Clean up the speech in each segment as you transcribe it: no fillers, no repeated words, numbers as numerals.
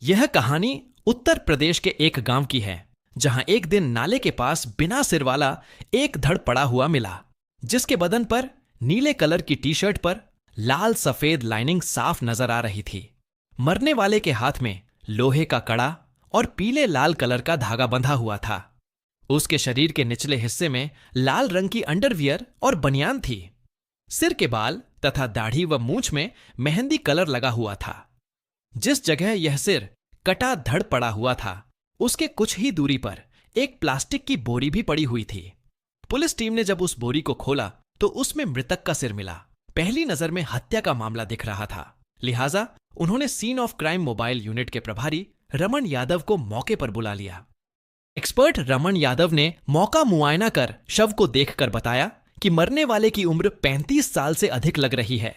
यह कहानी उत्तर प्रदेश के एक गांव की है, जहां एक दिन नाले के पास बिना सिर वाला एक धड़ पड़ा हुआ मिला, जिसके बदन पर नीले कलर की टी शर्ट पर लाल सफेद लाइनिंग साफ नजर आ रही थी। मरने वाले के हाथ में लोहे का कड़ा और पीले लाल कलर का धागा बंधा हुआ था। उसके शरीर के निचले हिस्से में लाल रंग की अंडरवियर और बनियान थी। सिर के बाल तथा दाढ़ी व मूंछ में मेहंदी कलर लगा हुआ था। जिस जगह यह सिर कटा धड़ पड़ा हुआ था, उसके कुछ ही दूरी पर एक प्लास्टिक की बोरी भी पड़ी हुई थी। पुलिस टीम ने जब उस बोरी को खोला तो उसमें मृतक का सिर मिला। पहली नजर में हत्या का मामला दिख रहा था, लिहाजा उन्होंने scene of crime mobile unit के प्रभारी रमन यादव को मौके पर बुला लिया। एक्सपर्ट रमन यादव ने मौका मुआयना कर शव को देखकर बताया कि मरने वाले की उम्र 35 साल से अधिक लग रही है।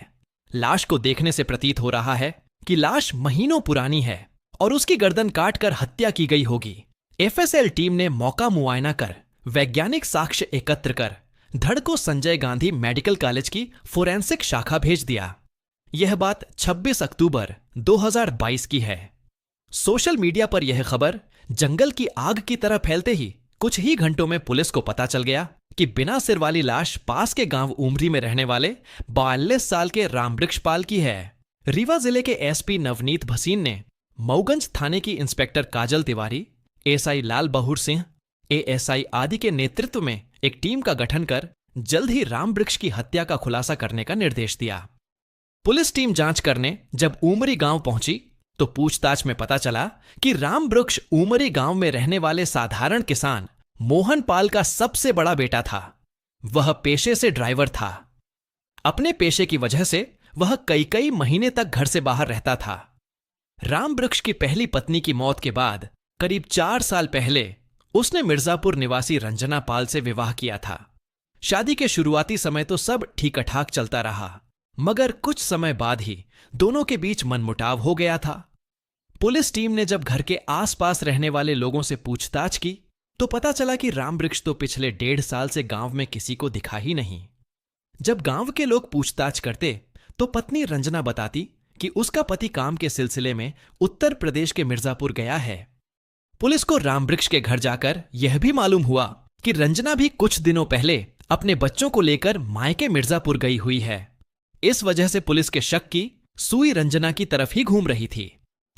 लाश को देखने से प्रतीत हो रहा है कि लाश महीनों पुरानी है और उसकी गर्दन काटकर हत्या की गई होगी। एफएसएल टीम ने मौका मुआयना कर वैज्ञानिक साक्ष्य एकत्र कर धड़ को संजय गांधी मेडिकल कॉलेज की फोरेंसिक शाखा भेज दिया। यह बात 26 अक्टूबर 2022 की है। सोशल मीडिया पर यह खबर जंगल की आग की तरह फैलते ही कुछ ही घंटों में पुलिस को पता चल गया कि बिना सिर वाली लाश पास के गांव उमरी में रहने वाले 42 साल के रामवृक्ष पाल की है। रीवा जिले के एसपी नवनीत भसीन ने मऊगंज थाने की इंस्पेक्टर काजल तिवारी, एसआई लाल बहूर सिंह, एएसआई आदि के नेतृत्व में एक टीम का गठन कर जल्द ही रामवृक्ष की हत्या का खुलासा करने का निर्देश दिया। पुलिस टीम जांच करने जब उमरी गांव पहुंची तो पूछताछ में पता चला कि रामवृक्ष उमरी गांव में रहने वाले साधारण किसान मोहन पाल का सबसे बड़ा बेटा था। वह पेशे से ड्राइवर था। अपने पेशे की वजह से वह कई कई महीने तक घर से बाहर रहता था। रामवृक्ष की पहली पत्नी की मौत के बाद करीब 4 साल पहले उसने मिर्जापुर निवासी रंजना पाल से विवाह किया था। शादी के शुरुआती समय तो सब ठीक ठाक चलता रहा, मगर कुछ समय बाद ही दोनों के बीच मनमुटाव हो गया था। पुलिस टीम ने जब घर के आसपास रहने वाले लोगों से पूछताछ की तो पता चला कि रामवृक्ष तो पिछले 1.5 साल से गांव में किसी को दिखा ही नहीं। जब गांव के लोग पूछताछ करते तो पत्नी रंजना बताती कि उसका पति काम के सिलसिले में उत्तर प्रदेश के मिर्जापुर गया है। पुलिस को रामवृक्ष के घर जाकर यह भी मालूम हुआ कि रंजना भी कुछ दिनों पहले अपने बच्चों को लेकर मायके मिर्जापुर गई हुई है। इस वजह से पुलिस के शक की सुई रंजना की तरफ ही घूम रही थी।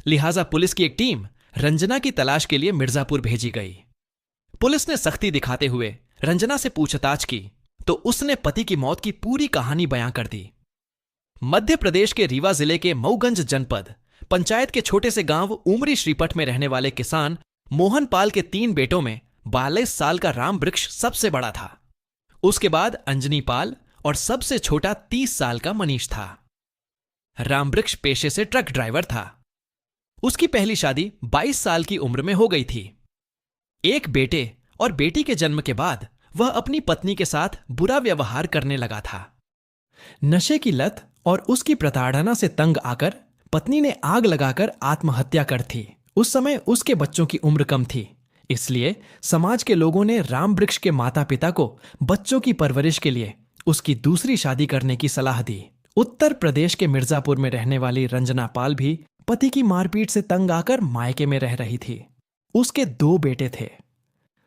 लिहाजा पुलिस की एक टीम रंजना की तलाश के लिए मिर्जापुर भेजी गई। पुलिस ने सख्ती दिखाते हुए रंजना से पूछताछ की तो उसने पति की मौत की पूरी कहानी बयां कर दी। मध्य प्रदेश के रीवा जिले के मऊगंज जनपद पंचायत के छोटे से गांव उमरी श्रीपट में रहने वाले किसान मोहन पाल के 3 बेटों में 42 साल का रामवृक्ष सबसे बड़ा था। उसके बाद अंजनी पाल और सबसे छोटा 30 साल का मनीष था। रामवृक्ष पेशे से ट्रक ड्राइवर था। उसकी पहली शादी 22 साल की उम्र में हो गई थी। एक बेटे और बेटी के जन्म के बाद वह अपनी पत्नी के साथ बुरा व्यवहार करने लगा था। नशे की लत और उसकी प्रताड़ना से तंग आकर पत्नी ने आग लगाकर आत्महत्या कर थी। उस समय उसके बच्चों की उम्र कम थी, इसलिए समाज के लोगों ने रामवृक्ष के माता पिता को बच्चों की परवरिश के लिए उसकी दूसरी शादी करने की सलाह दी। उत्तर प्रदेश के मिर्जापुर में रहने वाली रंजना पाल भी पति की मारपीट से तंग आकर मायके में रह रही थी। उसके 2 बेटे थे।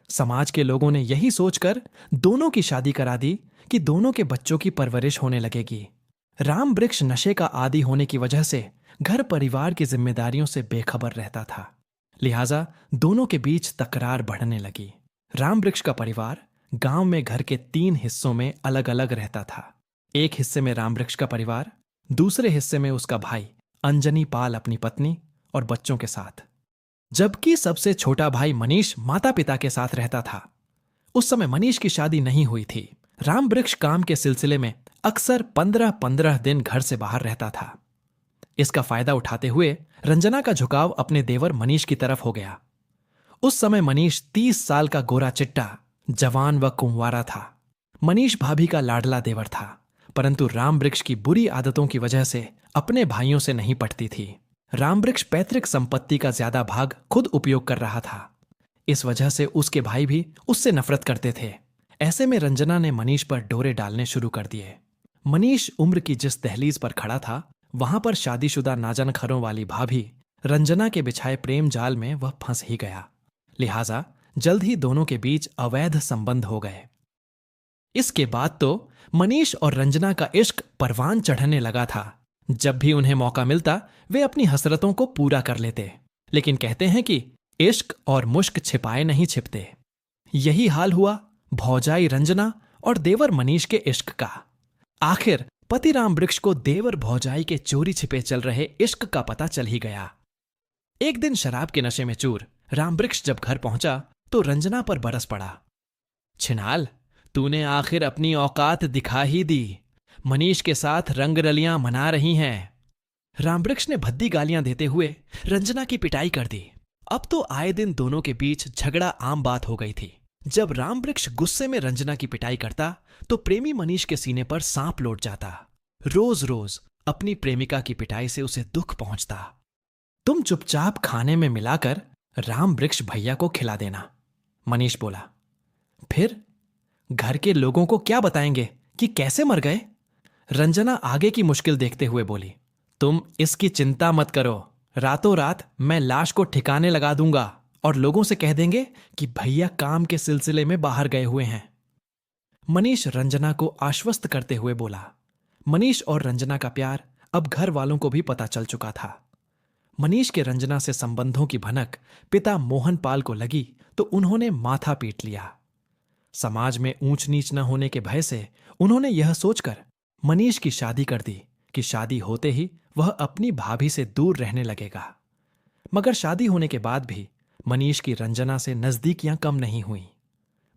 समाज के लोगों ने यही सोचकर दोनों की शादी करा दी कि दोनों के बच्चों की परवरिश होने लगेगी। रामवृक्ष नशे का आदी होने की वजह से घर परिवार की जिम्मेदारियों से बेखबर रहता था, लिहाजा दोनों के बीच तकरार बढ़ने लगी। रामवृक्ष का परिवार गांव में घर के 3 हिस्सों में अलग अलग रहता था। एक हिस्से में रामवृक्ष का परिवार, दूसरे हिस्से में उसका भाई अंजनी पाल अपनी पत्नी और बच्चों के साथ, जबकि सबसे छोटा भाई मनीष माता पिता के साथ रहता था। उस समय मनीष की शादी नहीं हुई थी। रामवृक्ष काम के सिलसिले में अक्सर 15-15 दिन घर से बाहर रहता था। इसका फायदा उठाते हुए रंजना का झुकाव अपने देवर मनीष की तरफ हो गया। उस समय मनीष 30 साल का गोरा चिट्टा, जवान व कुंवारा था। मनीष भाभी का लाडला देवर था, परंतु रामवृक्ष की बुरी आदतों की वजह से अपने भाइयों से नहीं पटती थी। रामवृक्ष पैतृक संपत्ति का ज्यादा भाग खुद उपयोग कर रहा था। इस वजह से उसके भाई भी उससे नफरत करते थे। ऐसे में रंजना ने मनीष पर डोरे डालने शुरू कर दिए। मनीष उम्र की जिस दहलीज पर खड़ा था, वहां पर शादीशुदा नाजनखरों वाली भाभी रंजना के बिछाए प्रेम जाल में वह फंस ही गया। लिहाजा जल्द ही दोनों के बीच अवैध संबंध हो गए। इसके बाद तो मनीष और रंजना का इश्क परवान चढ़ने लगा था। जब भी उन्हें मौका मिलता वे अपनी हसरतों को पूरा कर लेते। लेकिन कहते हैं कि इश्क और मुश्क छिपाए नहीं छिपते। यही हाल हुआ भौजाई रंजना और देवर मनीष के इश्क का। आखिर पति राम वृक्ष को देवर भौजाई के चोरी छिपे चल रहे इश्क का पता चल ही गया। एक दिन शराब के नशे में चूर राम वृक्ष जब घर पहुंचा तो रंजना पर बरस पड़ा। छिनाल, तूने आखिर अपनी औकात दिखा ही दी। मनीष के साथ रंगरलियां मना रही हैं। रामवृक्ष ने भद्दी गालियां देते हुए रंजना की पिटाई कर दी। अब तो आए दिन दोनों के बीच झगड़ा आम बात हो गई थी। जब रामवृक्ष गुस्से में रंजना की पिटाई करता तो प्रेमी मनीष के सीने पर सांप लौट जाता। रोज रोज अपनी प्रेमिका की पिटाई से उसे दुख पहुंचता। तुम चुपचाप खाने में मिलाकर रामवृक्ष भैया को खिला देना, मनीष बोला। फिर घर के लोगों को क्या बताएंगे कि कैसे मर गए? रंजना आगे की मुश्किल देखते हुए बोली। तुम इसकी चिंता मत करो, रातों रात मैं लाश को ठिकाने लगा दूंगा और लोगों से कह देंगे कि भैया काम के सिलसिले में बाहर गए हुए हैं। मनीष रंजना को आश्वस्त करते हुए बोला। मनीष और रंजना का प्यार अब घर वालों को भी पता चल चुका था। मनीष के रंजना से संबंधों की भनक पिता मोहन पाल को लगी तो उन्होंने माथा पीट लिया। समाज में ऊंच नीच न होने के भय से उन्होंने यह सोचकर मनीष की शादी कर दी कि शादी होते ही वह अपनी भाभी से दूर रहने लगेगा। मगर शादी होने के बाद भी मनीष की रंजना से नजदीकियां कम नहीं हुईं।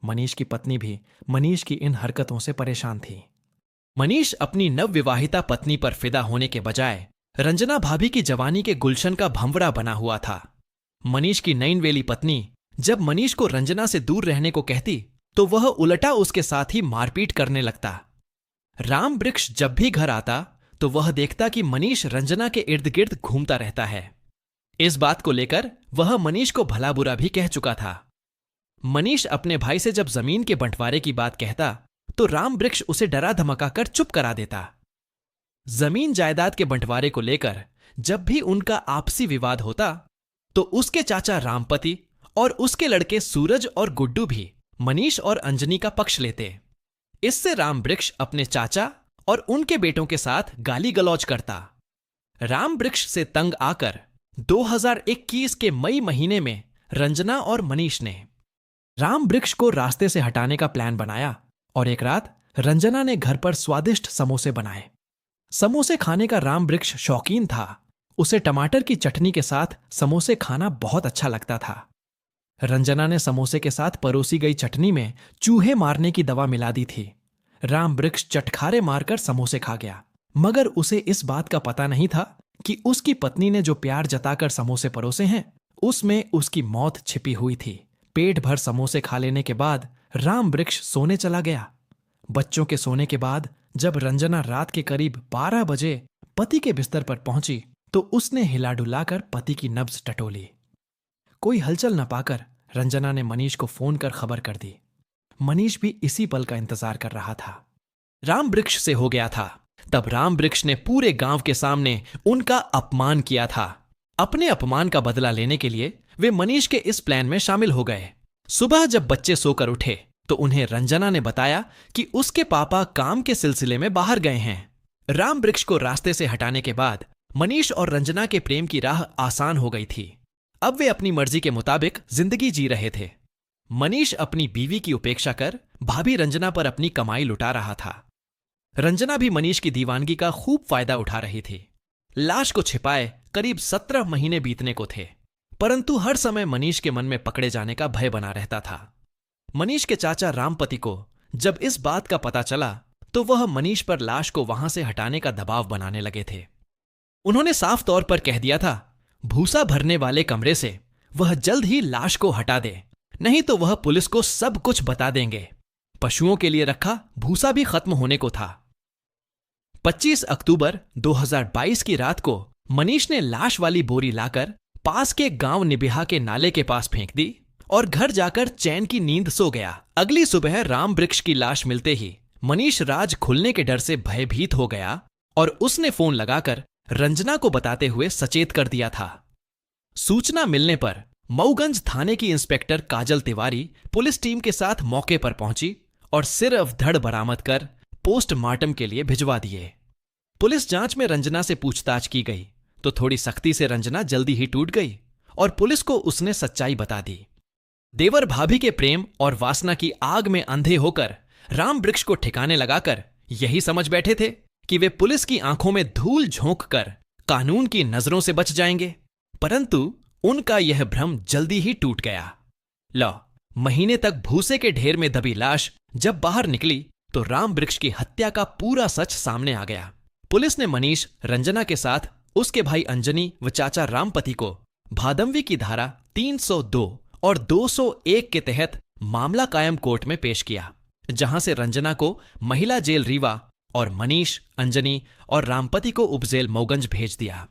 मनीष की पत्नी भी मनीष की इन हरकतों से परेशान थी। मनीष अपनी नवविवाहिता पत्नी पर फिदा होने के बजाय रंजना भाभी की जवानी के गुलशन का भंवरा बना हुआ था। मनीष की नैनवेली पत्नी जब मनीष को रंजना से दूर रहने को कहती तो वह उलटा उसके साथ ही मारपीट करने लगता। राम वृक्ष जब भी घर आता तो वह देखता कि मनीष रंजना के इर्द गिर्द घूमता रहता है। इस बात को लेकर वह मनीष को भला बुरा भी कह चुका था। मनीष अपने भाई से जब जमीन के बंटवारे की बात कहता तो राम वृक्ष उसे डरा धमका कर चुप करा देता। जमीन जायदाद के बंटवारे को लेकर जब भी उनका आपसी विवाद होता तो उसके चाचा रामपति और उसके लड़के सूरज और गुड्डू भी मनीष और अंजनी का पक्ष लेते। इससे राम वृक्ष अपने चाचा और उनके बेटों के साथ गाली गलौज करता। राम वृक्ष से तंग आकर 2021 के मई महीने में रंजना और मनीष ने राम वृक्ष को रास्ते से हटाने का प्लान बनाया और एक रात रंजना ने घर पर स्वादिष्ट समोसे बनाए। समोसे खाने का राम वृक्ष शौकीन था। उसे टमाटर की चटनी के साथ समोसे खाना बहुत अच्छा लगता था। रंजना ने समोसे के साथ परोसी गई चटनी में चूहे मारने की दवा मिला दी थी। राम वृक्ष चटखारे मारकर समोसे खा गया, मगर उसे इस बात का पता नहीं था कि उसकी पत्नी ने जो प्यार जताकर समोसे परोसे हैं उसमें उसकी मौत छिपी हुई थी। पेट भर समोसे खा लेने के बाद राम वृक्ष सोने चला गया। बच्चों के सोने के बाद जब रंजना रात के करीब 12 बजे पति के बिस्तर पर पहुंची तो उसने हिला डुलाकर पति की नब्ज टटोली। कोई हलचल न पाकर रंजना ने मनीष को फोन कर खबर कर दी। मनीष भी इसी पल का इंतजार कर रहा था। राम वृक्ष से हो गया था तब राम वृक्ष ने पूरे गांव के सामने उनका अपमान किया था। अपने अपमान का बदला लेने के लिए वे मनीष के इस प्लान में शामिल हो गए। सुबह जब बच्चे सोकर उठे तो उन्हें रंजना ने बताया कि उसके पापा काम के सिलसिले में बाहर गए हैं। राम वृक्ष को रास्ते से हटाने के बाद मनीष और रंजना के प्रेम की राह आसान हो गई थी। अब वे अपनी मर्जी के मुताबिक जिंदगी जी रहे थे। मनीष अपनी बीवी की उपेक्षा कर भाभी रंजना पर अपनी कमाई लुटा रहा था। रंजना भी मनीष की दीवानगी का खूब फायदा उठा रही थी। लाश को छिपाए करीब 17 महीने बीतने को थे, परंतु हर समय मनीष के मन में पकड़े जाने का भय बना रहता था। मनीष के चाचा रामपति को जब इस बात का पता चला तो वह मनीष पर लाश को वहां से हटाने का दबाव बनाने लगे थे। उन्होंने साफ तौर पर कह दिया था, भूसा भरने वाले कमरे से वह जल्द ही लाश को हटा दे, नहीं तो वह पुलिस को सब कुछ बता देंगे। पशुओं के लिए रखा भूसा भी खत्म होने को था। 25 अक्टूबर 2022 की रात को मनीष ने लाश वाली बोरी लाकर पास के गांव निबिहा के नाले के पास फेंक दी और घर जाकर चैन की नींद सो गया। अगली सुबह राम वृक्ष की लाश मिलते ही मनीष राज खुलने के डर से भयभीत हो गया और उसने फोन लगाकर रंजना को बताते हुए सचेत कर दिया था। सूचना मिलने पर मऊगंज थाने की इंस्पेक्टर काजल तिवारी पुलिस टीम के साथ मौके पर पहुंची और सिर्फ धड़ बरामद कर पोस्टमार्टम के लिए भिजवा दिए। पुलिस जांच में रंजना से पूछताछ की गई तो थोड़ी सख्ती से रंजना जल्दी ही टूट गई और पुलिस को उसने सच्चाई बता दी। देवर भाभी के प्रेम और वासना की आग में अंधे होकर राम वृक्ष को ठिकाने लगाकर यही समझ बैठे थे कि वे पुलिस की आंखों में धूल झोंक कर कानून की नजरों से बच जाएंगे, परंतु उनका यह भ्रम जल्दी ही टूट गया। लो, महीने तक भूसे के ढेर में दबी लाश जब बाहर निकली तो राम वृक्ष की हत्या का पूरा सच सामने आ गया। पुलिस ने मनीष, रंजना के साथ उसके भाई अंजनी व चाचा रामपति को भादमवी की धारा 302 और 201 के तहत मामला कायम कोर्ट में पेश किया, जहां से रंजना को महिला जेल रीवा और मनीष, अंजनी और रामपति को उपजेल मऊगंज भेज दिया।